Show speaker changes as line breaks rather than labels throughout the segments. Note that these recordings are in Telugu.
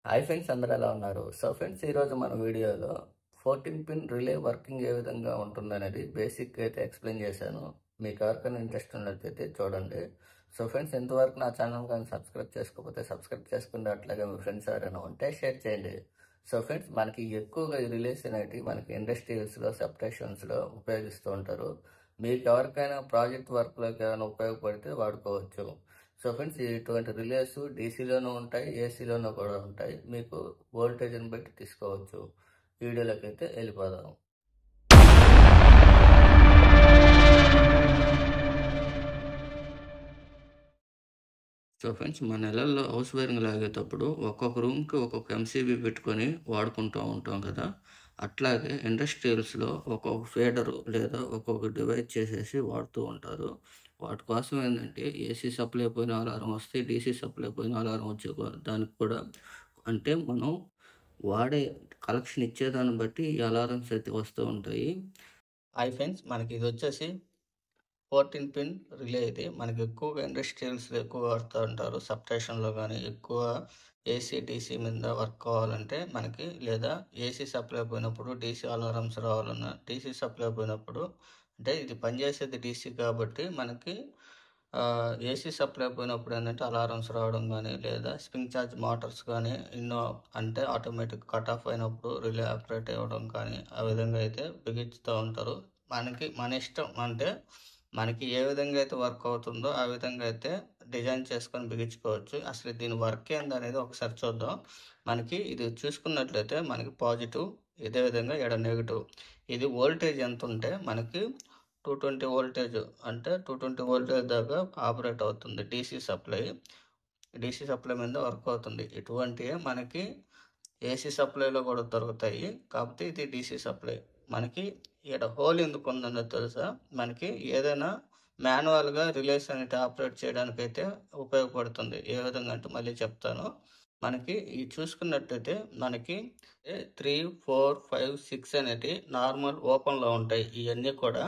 హాయ్ ఫ్రెండ్స్, అందరూ ఎలా ఉన్నారు? ఫ్రెండ్స్, ఈరోజు మన వీడియోలో 14 పిన్ రిలే వర్కింగ్ ఏ విధంగా ఉంటుందనేది బేసిక్ అయితే ఎక్స్ప్లెయిన్ చేశాను. మీకు ఎవరికైనా ఇంట్రెస్ట్ ఉన్నట్లయితే చూడండి. ఫ్రెండ్స్, ఇంతవరకు నా ఛానల్ కానీ సబ్స్క్రైబ్ చేసుకోకపోతే సబ్స్క్రైబ్ చేసుకుంటే, అట్లాగే మీ ఫ్రెండ్స్ ఎవరైనా ఉంటే షేర్ చేయండి. ఫ్రెండ్స్, మనకి ఎక్కువగా ఈ రిలేస్ అనేవి మనకి ఇండస్ట్రియల్స్లో సబ్స్టేషన్స్లో ఉపయోగిస్తూ ఉంటారు. మీకు ఎవరికైనా ప్రాజెక్ట్ వర్క్లోకి ఏమైనా ఉపయోగపడితే వాడుకోవచ్చు. ఫ్రెండ్స్, ఇటువంటి రిలేస్ డీసీలోనూ ఉంటాయి, ఏసీలోనూ కూడా ఉంటాయి. మీకు వోల్టేజ్ని బట్టి తీసుకోవచ్చు. వీడియోలోకి అయితే వెళ్ళిపోదాం. ఫ్రెండ్స్, మన నెలల్లో హౌస్ వైరింగ్ లాగేటప్పుడు ఒక్కొక్క రూమ్కి ఒక్కొక్క ఎంసీబీ పెట్టుకొని వాడుకుంటూ ఉంటాం కదా. అట్లాగే ఇండస్ట్రియల్స్లో ఒక్కొక్క ఫీడరు లేదా ఒక్కొక్క డివైస్ చేసేసి వాడుతూ ఉంటారు. వాటి కోసం ఏంటంటే ఏసీ సప్లై పోయిన అలారం వస్తే, డీసీ సప్లై పోయిన అలారం వచ్చే దానికి కూడా అంటే మనం వాడే కలెక్షన్ ఇచ్చేదాన్ని బట్టి ఈ అలారమ్స్ అయితే వస్తూ ఉంటాయి. హాయ్ ఫ్రెండ్స్, మనకి ఇది వచ్చేసి 14 పిన్ రిలే. ఇది మనకి ఎక్కువగా ఇండస్ట్రియల్స్లో ఎక్కువ వాడుతూ ఉంటారు. సబ్స్టేషన్లో కానీ ఎక్కువ ఏసీ డీసీ మీద వర్క్ కావాలంటే మనకి, లేదా ఏసీ సప్లై పోయినప్పుడు డీసీ అలారమ్స్ రావాలన్నా, డీసీ సప్లై పోయినప్పుడు అంటే ఇది పనిచేసేది డీసీ కాబట్టి మనకి ఏసీ సప్లై పోయినప్పుడు ఏంటంటే అలారమ్స్ రావడం కానీ, లేదా స్ప్రింగ్ ఛార్జ్ మోటార్స్ కానీ ఎన్నో అంటే ఆటోమేటిక్ కట్ ఆఫ్ అయినప్పుడు రిలే ఆపరేట్ అవ్వడం కానీ, ఆ విధంగా అయితే బిగించుతూ ఉంటారు. మనకి మన ఇష్టం, అంటే మనకి ఏ విధంగా అయితే వర్క్ అవుతుందో ఆ విధంగా అయితే డిజైన్ చేసుకొని బిగించుకోవచ్చు. అసలు దీని వర్క్ ఏందనేది ఒకసారి చూద్దాం. మనకి ఇది చూసుకున్నట్లయితే మనకి పాజిటివ్, ఇదే విధంగా ఇక్కడ నెగిటివ్. ఇది వోల్టేజ్ ఎంత ఉంటే మనకి 220 వోల్టేజ్, అంటే 220 వోల్టేజ్ దాకా ఆపరేట్ అవుతుంది. డీసీ సప్లై మీద వర్క్ అవుతుంది. ఇటువంటివే మనకి ఏసీ సప్లైలో కూడా దొరుకుతాయి. కాకపోతే ఇది డీసీ సప్లై. మనకి ఇక్కడ హోల్ ఎందుకు ఉందన్నది తెలుసా? మనకి ఏదైనా మాన్యువల్గా రిలేస్ అనేది ఆపరేట్ చేయడానికి అయితే ఉపయోగపడుతుంది. ఏ విధంగా అంటే మళ్ళీ చెప్తాను. మనకి ఈ చూసుకున్నట్టయితే మనకి 3, 4, 5, 6 అనేది నార్మల్ ఓపెన్లో ఉంటాయి. ఇవన్నీ కూడా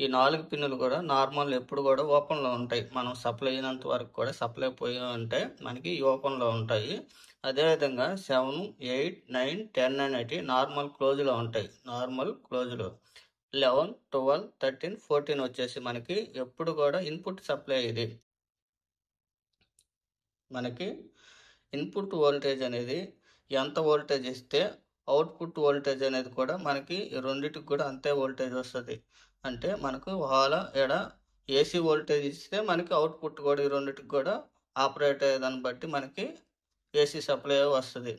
ఈ 4 పిన్నులు కూడా నార్మల్ ఎప్పుడు కూడా ఓపెన్లో ఉంటాయి. మనం సప్లై అయినంత వరకు కూడా, సప్లై పోయి ఉంటే మనకి ఈ ఓపెన్లో ఉంటాయి. అదేవిధంగా 7, 8, 9, 10 అనేవి నార్మల్ క్లోజ్లో ఉంటాయి. నార్మల్ క్లోజ్లో 11, 12, 13, 14 వచ్చేసి మనకి ఎప్పుడు కూడా ఇన్పుట్ సప్లై. ఇది మనకి ఇన్పుట్ వోల్టేజ్ అనేది ఎంత వోల్టేజ్ ఇస్తే అవుట్పుట్ వోల్టేజ్ అనేది కూడా మనకి రెండింటికి కూడా అంతే వోల్టేజ్ వస్తుంది. అంటే మనకు ఎడ ఏసీ వోల్టేజ్ ఇస్తే మనకి అవుట్పుట్ కూడా ఈ రెండింటికి కూడా ఆపరేట్ అయ్యేదాన్ని బట్టి మనకి ఏసీ సప్లై వస్తుంది.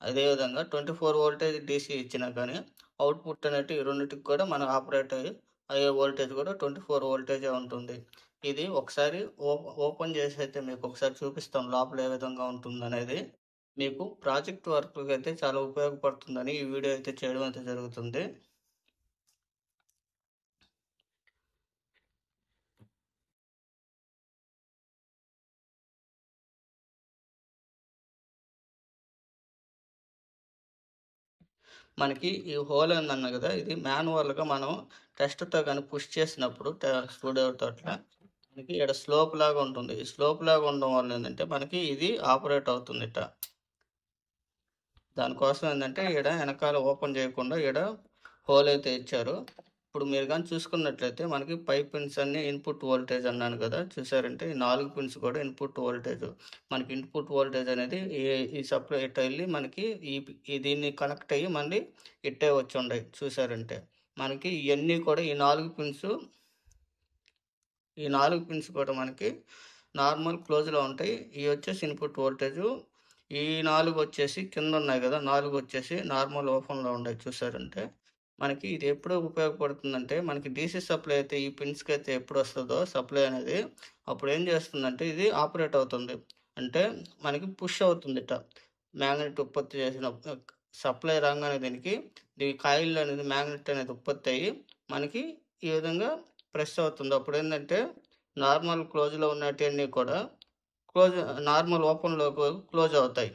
అదేవిధంగా 24 వోల్టేజ్ డీసీ ఇచ్చినా కానీ అవుట్పుట్ అనేది ఈ రెండింటికి కూడా మనం ఆపరేట్ అయ్యే వోల్టేజ్ కూడా 24 వోల్టేజే ఉంటుంది. ఇది ఒకసారి ఓపెన్ చేసి అయితే మీకు ఒకసారి చూపిస్తాం లోపల ఏ విధంగా ఉంటుందనేది. మీకు ప్రాజెక్ట్ వర్క్కి అయితే చాలా ఉపయోగపడుతుందని ఈ వీడియో అయితే చేయడం అయితే జరుగుతుంది. మనకి ఈ హోల్ ఏందన్నా కదా, ఇది మాన్యువల్గా మనం టెస్ట్తో కానీ పుష్ చేసినప్పుడు స్క్రూడ్రైవర్తో అట్లా మనకి ఇక్కడ స్లోప్ లాగా ఉంటుంది. ఈ స్లోప్ లాగా ఉండడం వల్ల ఏంటంటే మనకి ఇది ఆపరేట్ అవుతుంది ఇట్లా. దానికోసం ఏంటంటే ఇక్కడ వెనకాల ఓపెన్ చేయకుండా ఇక్కడ హోల్ అయితే ఇచ్చారు. ఇప్పుడు మీరు కానీ చూసుకున్నట్లయితే మనకి 5 పిన్స్ అన్ని ఇన్పుట్ వోల్టేజ్ అన్నాను కదా, చూసారంటే ఈ 4 పిన్స్ కూడా ఇన్పుట్ వోల్టేజ్. మనకి ఇన్పుట్ వోల్టేజ్ అనేది ఈ సప్లై ఇట్ట వెళ్ళి మనకి దీన్ని కనెక్ట్ అయ్యి మళ్ళీ ఇట్టే వచ్చి ఉన్నాయి. చూసారంటే మనకి ఇవన్నీ కూడా ఈ 4 పిన్స్ కూడా మనకి నార్మల్ క్లోజ్లో ఉంటాయి. ఇవి వచ్చేసి ఇన్పుట్ వోల్టేజ్. ఈ 4 వచ్చేసి కింద ఉన్నాయి కదా, 4 వచ్చేసి నార్మల్ ఓపెన్లో ఉన్నాయి. చూసారంటే మనకి ఇది ఎప్పుడు ఉపయోగపడుతుందంటే, మనకి డీసీ సప్లై అయితే ఈ పిన్స్కి అయితే ఎప్పుడు వస్తుందో సప్లై అనేది, అప్పుడు ఏం చేస్తుందంటే ఇది ఆపరేట్ అవుతుంది. అంటే మనకి పుష్ అవుతుంది ఇట్లా. మ్యాగ్నెట్ ఉత్పత్తి చేసిన సప్లై రాగానే దీని కాయిల్ అనేది మ్యాగ్నెట్ అనేది ఉత్పత్తి అయ్యి మనకి ఈ విధంగా ప్రెస్ అవుతుంది. అప్పుడు ఏంటంటే నార్మల్ క్లోజ్లో ఉన్నటివన్నీ కూడా నార్మల్ ఓపెన్లో క్లోజ్ అవుతాయి.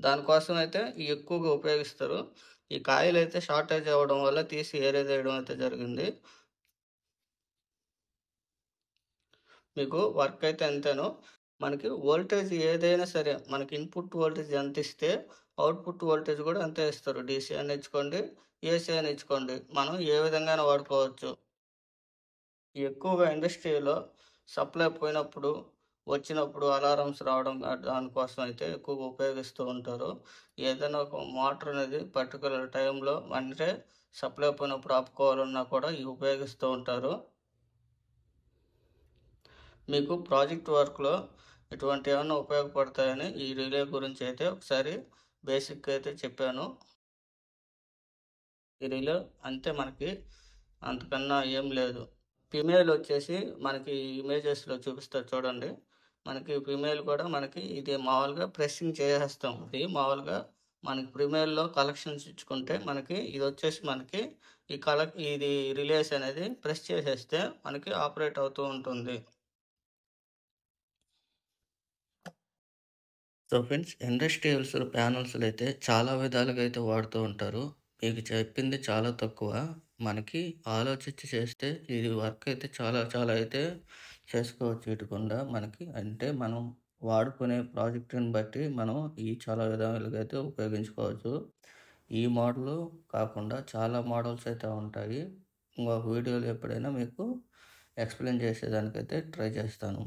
దానికోసం అయితే ఎక్కువగా ఉపయోగిస్తారు. ఈ కాయిల్ అయితే షార్టేజ్ అవ్వడం వల్ల తీసి ఏరేదేయడం అయితే జరిగింది. మీకు వర్క్ అయితే అంతేను. మనకి వోల్టేజ్ ఏదైనా సరే, మనకి ఇన్‌పుట్ వోల్టేజ్ ఎంతిస్తే, అవుట్‌పుట్ వోల్టేజ్ గూడా అంతే ఇస్తారు. డీసీ అయినా ఇచ్చుకోండి, ఏసీ అయినా ఇచ్చుకోండి. మనం ఏ విధంగానైనా వాడుకోవచ్చు. ఎక్కువగా ఇండస్ట్రీలో సప్లై పోయినప్పుడు, వచ్చినప్పుడు అలారమ్స్ రావడం దానికోసం అయితే ఎక్కువగా ఉపయోగిస్తూ ఉంటారు. ఏదైనా ఒక మోటర్ అనేది పర్టిక్యులర్ టైంలో అంటే సప్లై పోయినప్పుడు ఆపుకోవాలన్నా కూడా ఇవి ఉపయోగిస్తూ ఉంటారు. మీకు ప్రాజెక్ట్ వర్క్‌లో ఇటువంటివేమన్నా ఉపయోగపడతాయని ఈ రిలే గురించి అయితే ఒకసారి బేసిక్‌గా అయితే చెప్పాను. ఈ రిలే అంతే మనకి అంతకన్నా ఏం లేదు. ఫీమేల్ వచ్చేసి మనకి ఇమేజెస్‌లో చూపిస్తారు చూడండి. మనకి ఫీమేల్ కూడా మనకి ఇది మామూలుగా ప్రెస్సింగ్ చేసేస్తాం. ఇది మామూలుగా మనకి ఫీమేల్‌లో కలెక్షన్స్ ఇచ్చుకుంటే మనకి ఇదొచ్చేసి మనకి ఇది రిలేస్ అనేది ప్రెస్ చేసేస్తే మనకి ఆపరేట్ అవుతూ ఉంటుంది. సో ఫ్రెండ్స్, ఇండస్ట్రియల్స్‌లో ప్యానెల్స్‌లో అయితే చాలా విధాలుగా అయితే వాడుతూ ఉంటారు. మీకు చెప్పింది చాలా తక్కువ. మనకి ఆలోచించి చేస్తే ఇది వర్క్ అయితే చాలా చాలా అయితే చేసుకోవచ్చు వీటి గుండా. మనకి అంటే మనం వాడుకునే ప్రాజెక్ట్‌ని బట్టి మనం ఈ చాలా విధాలుగా అయితే ఉపయోగించుకోవచ్చు. ఈ మోడలు కాకుండా చాలా మోడల్స్ అయితే ఉంటాయి. ఇంకొక వీడియోలో ఎప్పుడైనా మీకు ఎక్స్‌ప్లెయిన్ చేసేదానికైతే ట్రై చేస్తాను.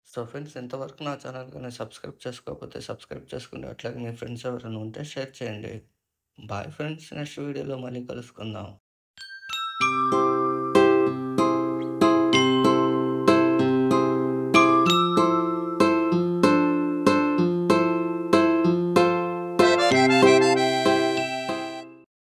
సో ఫ్రెండ్స్, ఇంతవరకు నా ఛానల్ గాని సబ్స్క్రైబ్ చేసుకోకపోతే సబ్స్క్రైబ్ చేసుకోండి. అట్లాగే మీ ఫ్రెండ్స్ ఎవరైనా ఉంటే షేర్ చేయండి. Bye friends. నెక్స్ట్ వీడియోలో మళ్ళీ కలుసుకుందాం.